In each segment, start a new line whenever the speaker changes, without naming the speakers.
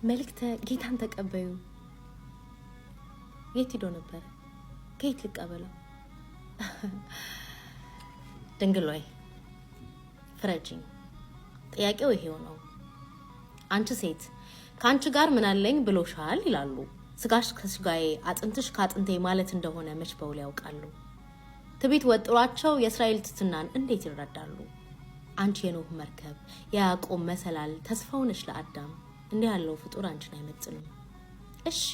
መልክተ ጌታን ተቀበዩ የት ሄዶ ነበር ከየት ልቀበለው ድንግሎይ ፍረጂኝ ጥያቄው ይሄው ነው አንቺ ሴት ካንቺ ጋር ምን አለኝ ብሎሻል ይላሉ ስጋሽ ከስጋዬ አጥንትሽ ካጥንቴ ማለት እንደሆነ መች በውል ያውቃሉ ትቢት ወጥሯቸው የእስራኤል ትትናን እንዴት ይረዳሉ አንቺ የኖህ መርከብ ያዕቆብ መሰላል ተስፋው ነሽ ለአዳም እንዴ ያለው ፍጡር አንቺን አይመጥንም እሺ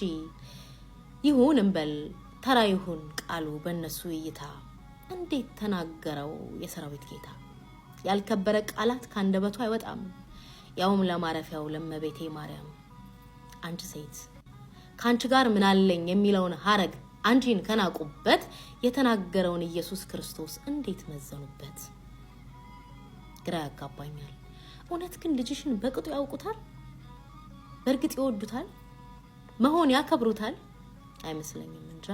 ይሁን እንበል ተራ ይሁን ቃሉ በእነሱ እይታ እንዴት ተናገረው የሰራዊት ጌታ ያልከበረ ቃላት ካንደበቱ አይወጣም ያውም ለማረፊያው ለመቤቴ ማርያም አንቺ ሴት ካንቺ ጋር ምን አለኝ የሚለውን ሐረግ አንቺን ከናቁበት የተናገረውን ኢየሱስ ክርስቶስ እንዴት መዘኑበት ግራ ያጋባኛል እውነት ግን ልጅሽን በቅጡ ያውቁታል በርግጥ ይወዱታል መሆን ያከብሩታል አይመስለኝም እንጃ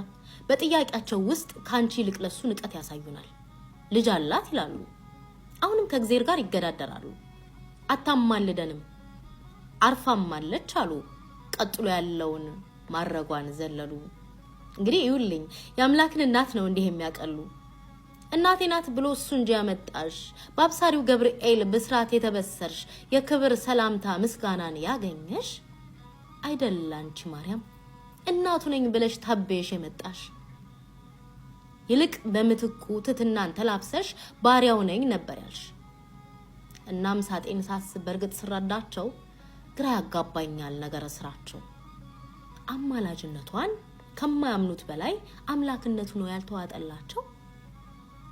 በጥያቄያቸው ውስጥ ካንቺ ልቅለሱ ንቀት ያሳዩናል ልጅ አላት ይላሉ አሁንም ከእግዚአብሔር ጋር ይገዳደራሉ አታማልደንም አርፋማለች አሉ ቀጥሎ ያለውን ማረጓን ዘለሉ እንግዲህ ይውልኝ ያምላክን እናት ነው እንዲህ የሚያቀሉ እናቴ ናት ብሎ እሱ እንጂ ያመጣሽ በአብሳሪው ገብርኤል በስራት የተበሰርሽ የክብር ሰላምታ ምስጋናን ያገኘሽ አይደላንቺ ማርያም እናቱ ነኝ ብለሽ ታበየሽ የመጣሽ ይልቅ በምትኩ ትትናን ተላብሰሽ ባሪያው ነኝ ነበር ያልሽ እናም ሳጤን ሳስብ በርግጥ ስራዳቸው ግራ ያጋባኛል ነገር ስራቸው አማላጅነቷን ከማያምኑት በላይ አምላክነቱ ነው ያልተዋጠላቸው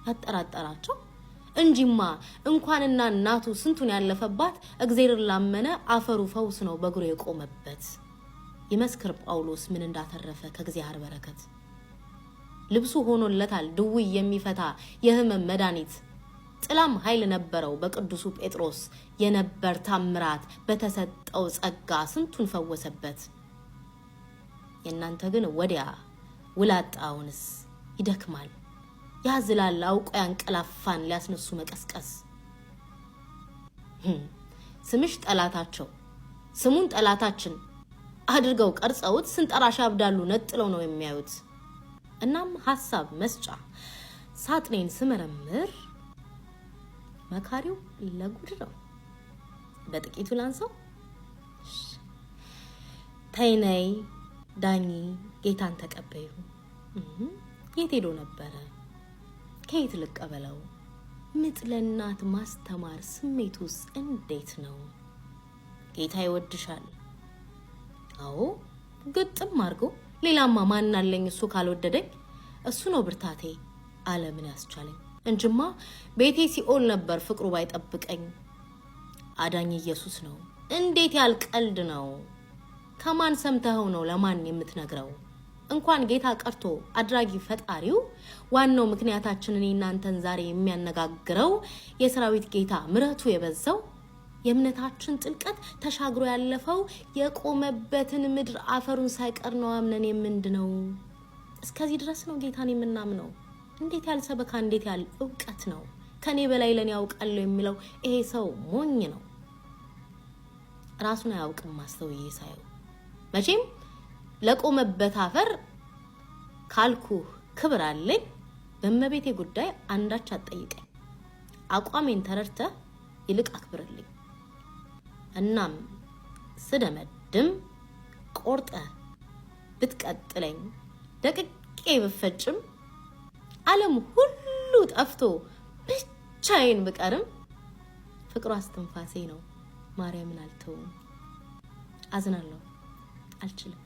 ያጠራጠራቸው እንጂማ እንኳንና እናቱ ስንቱን ያለፈባት እግዚአብሔር ላመነ አፈሩ ፈውስ ነው በግሩ የቆመበት ይመስክር ጳውሎስ ምን እንዳተረፈ ከእግዚአብሔር በረከት ልብሱ ሆኖለታል ድውይ የሚፈታ የህመም መድኃኒት ጥላም ኃይል ነበረው በቅዱሱ ጴጥሮስ የነበር ታምራት በተሰጠው ጸጋ ስንቱን ፈወሰበት የናንተ ግን ወዲያ ውላጣውንስ ይደክማል ያዝላል አውቆ ያንቀላፋን ሊያስነሱ መቀስቀስ ስምሽ ጠላታቸው ስሙን ጠላታችን አድርገው ቀርጸውት ስንጠራሽ ያብዳሉ ነጥለው ነው የሚያዩት እናም ሐሳብ መስጫ ሳጥኔን ስመረምር መካሪው ለጉድ ነው በጥቂቱ ላንሰው ተይነይ ዳኒ ጌታን ተቀበዩ የት ሄዶ ነበር ከየት ልቀበለው ምጥለናት ማስተማር ስሜቱስ እንዴት ነው ጌታ ይወድሻል አዎ ግጥም አርጎ ሌላማ ማን አለኝ እሱ ካልወደደኝ እሱ ነው ብርታቴ ዓለምን ያስቻለኝ እንጅማ ቤቴ ሲኦል ነበር ፍቅሩ ባይጠብቀኝ አዳኝ ኢየሱስ ነው እንዴት ያልቀልድ ነው ከማን ሰምተው ነው ለማን የምትነግረው እንኳን ጌታ ቀርቶ አድራጊ ፈጣሪው ዋናው ምክንያታችንን እናንተን ዛሬ የሚያነጋግረው የሰራዊት ጌታ ምሕረቱ የበዛው የእምነታችን ጥልቀት ተሻግሮ ያለፈው የቆመበትን ምድር አፈሩን ሳይቀር ነው አምነን የምንድነው እስከዚህ ድረስ ነው ጌታን የምናምነው እንዴት ያልሰበካ እንዴት ያል ዕውቀት ነው ከኔ በላይ ለኔ ያውቃል የሚለው ይሄ ሰው ሞኝ ነው ራሱን ያውቅም ማስተውዬ ሳይው መቼም ለቆመበት አፈር ካልኩ ክብር አለኝ በመቤቴ ጉዳይ አንዳች አጠይቀኝ አቋሜን ተረድተ ይልቅ አክብርልኝ እናም ስደመድም ቆርጠ ብትቀጥለኝ ደቅቄ ብፈጭም ዓለም ሁሉ ጠፍቶ ብቻዬን ብቀርም ፍቅሩ አስተንፋሴ ነው ማርያምን አልተውም አዝናለሁ አልችልም